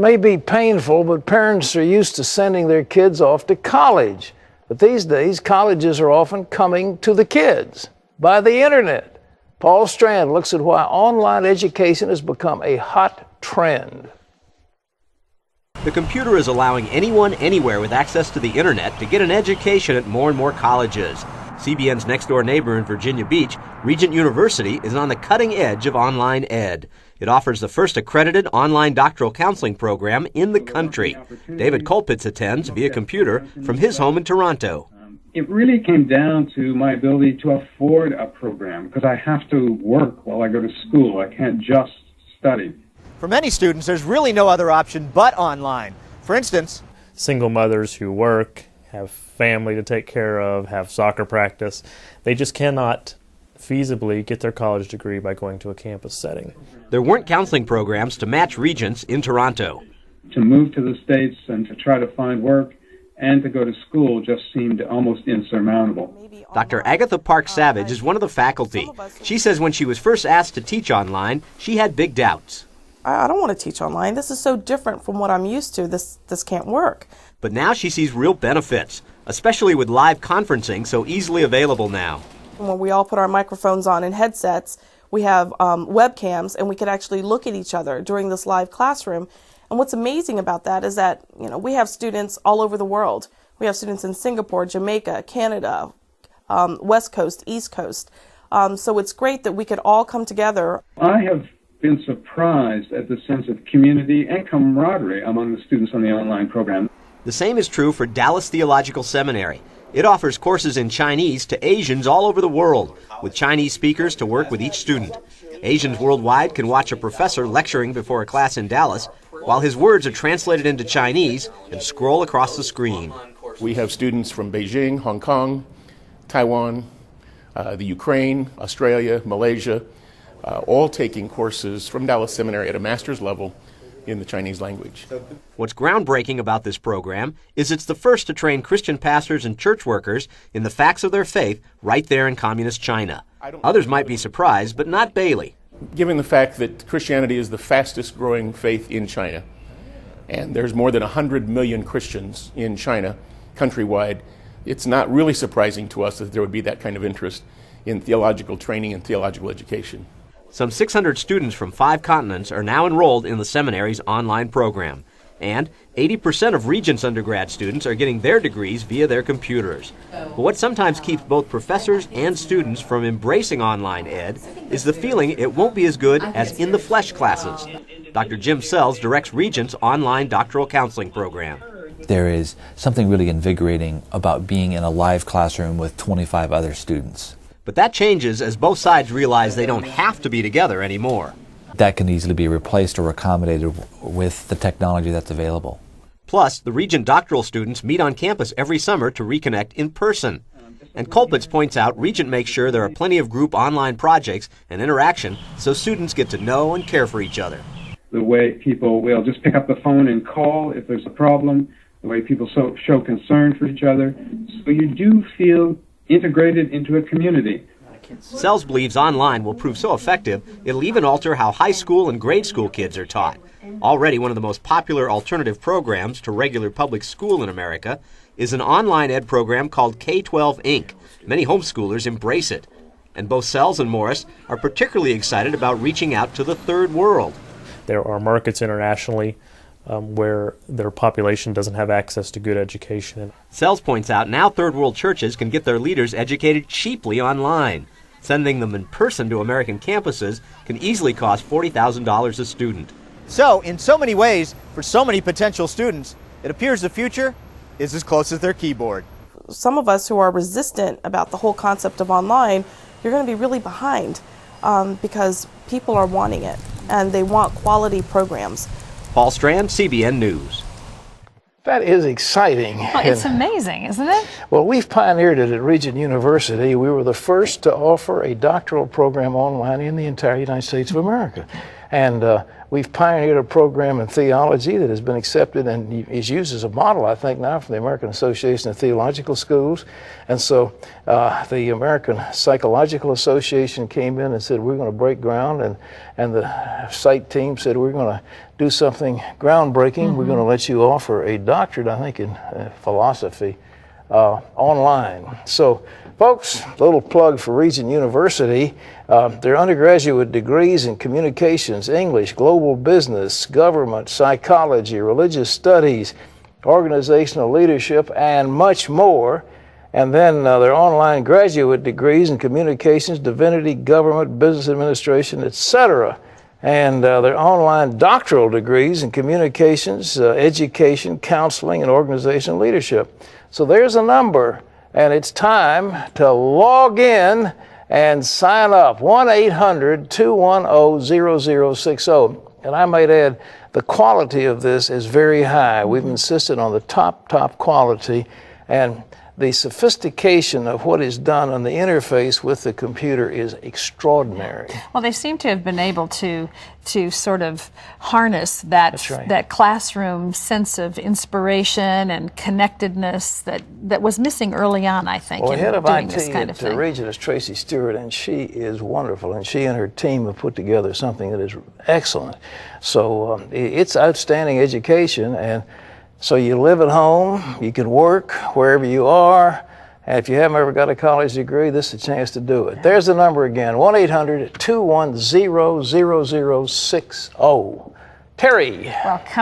may be painful, but parents are used to sending their kids off to college. But these days, colleges are often coming to the kids by the internet. Paul Strand looks at why online education has become a hot trend. The computer is allowing anyone anywhere with access to the internet to get an education at more and more colleges. CBN's next-door neighbor in Virginia Beach, Regent University, is on the cutting edge of online ed. It offers the first accredited online doctoral counseling program in the country. David Colpitz attends via computer from his home in Toronto. It really came down to my ability to afford a program because I have to work while I go to school. I can't just study. For many students, there's really no other option but online. For instance, single mothers who work, have family to take care of, have soccer practice, they just cannot feasibly get their college degree by going to a campus setting. There weren't counseling programs to match Regents in Toronto. To move to the States and to try to find work and to go to school just seemed almost insurmountable. Dr. Agatha Park-Savage is one of the faculty. She says when she was first asked to teach online, she had big doubts. I don't want to teach online. This is so different from what I'm used to. This can't work. But now she sees real benefits, especially with live conferencing so easily available now. When we all put our microphones on and headsets, we have webcams, and we could actually look at each other during this live classroom. And what's amazing about that is that, we have students all over the world. We have students in Singapore, Jamaica, Canada, West Coast, East Coast. So it's great that we could all come together. I have been surprised at the sense of community and camaraderie among the students on the online program. The same is true for Dallas Theological Seminary. It offers courses in Chinese to Asians all over the world, with Chinese speakers to work with each student. Asians worldwide can watch a professor lecturing before a class in Dallas, while his words are translated into Chinese and scroll across the screen. We have students from Beijing, Hong Kong, Taiwan, the Ukraine, Australia, Malaysia, all taking courses from Dallas Seminary at a master's level in the Chinese language. What's groundbreaking about this program is it's the first to train Christian pastors and church workers in the facts of their faith right there in communist China. Others might be surprised, but not Bailey. Given the fact that Christianity is the fastest growing faith in China, and there's more than 100 million Christians in China countrywide, it's not really surprising to us that there would be that kind of interest in theological training and theological education. Some 600 students from 5 continents are now enrolled in the seminary's online program. And 80% of Regents undergrad students are getting their degrees via their computers. But what sometimes keeps both professors and students from embracing online ed is the feeling it won't be as good as in-the-flesh classes. Dr. Jim Sells directs Regents' online doctoral counseling program. There is something really invigorating about being in a live classroom with 25 other students. But that changes as both sides realize they don't have to be together anymore. That can easily be replaced or accommodated with the technology that's available. Plus, the Regent doctoral students meet on campus every summer to reconnect in person. And Colpitz points out Regent makes sure there are plenty of group online projects and interaction so students get to know and care for each other. The way people will just pick up the phone and call if there's a problem, the way people show concern for each other. So you do feel integrated into a community. Sells believes online will prove so effective, it'll even alter how high school and grade school kids are taught. Already one of the most popular alternative programs to regular public school in America is an online ed program called K-12 Inc. Many homeschoolers embrace it. And both Sells and Morris are particularly excited about reaching out to the third world. There are markets internationally where their population doesn't have access to good education. Sells points out now third world churches can get their leaders educated cheaply online. Sending them in person to American campuses can easily cost $40,000 a student. So, in so many ways, for so many potential students, it appears the future is as close as their keyboard. Some of us who are resistant about the whole concept of online, you're going to be really behind because people are wanting it and they want quality programs. Paul Strand, CBN News. That is exciting. Well, it's amazing, isn't it? Well, we've pioneered it at Regent University. We were the first to offer a doctoral program online in the entire United States of America. And we've pioneered a program in theology that has been accepted and is used as a model, I think, now for the American Association of Theological Schools. And so the American Psychological Association came in and said, we're going to break ground. And the site team said, we're going to do something groundbreaking. We're going to let you offer a doctorate, I think, in philosophy online. So, folks, a little plug for Regent University. Their undergraduate degrees in communications, English, global business, government, psychology, religious studies, organizational leadership, and much more. And then their online graduate degrees in communications, divinity, government, business administration, etc. And their online doctoral degrees in communications, education, counseling, and organizational leadership. So there's a number, and it's time to log in and sign up. 1-800-210-0060. And I might add, the quality of this is very high. We've insisted on the top quality, and the sophistication of what is done on the interface with the computer is extraordinary. Well, they seem to have been able to sort of harness that that classroom sense of inspiration and connectedness that was missing early on, I think. Well, in head of doing IT this kind of at thing. Regent is Tracy Stewart, and she is wonderful, and she and her team have put together something that is excellent. So it's outstanding education, and so you live at home, you can work wherever you are, and if you haven't ever got a college degree, this is a chance to do it. There's the number again, 1-800-210-0060. Terry. Well, come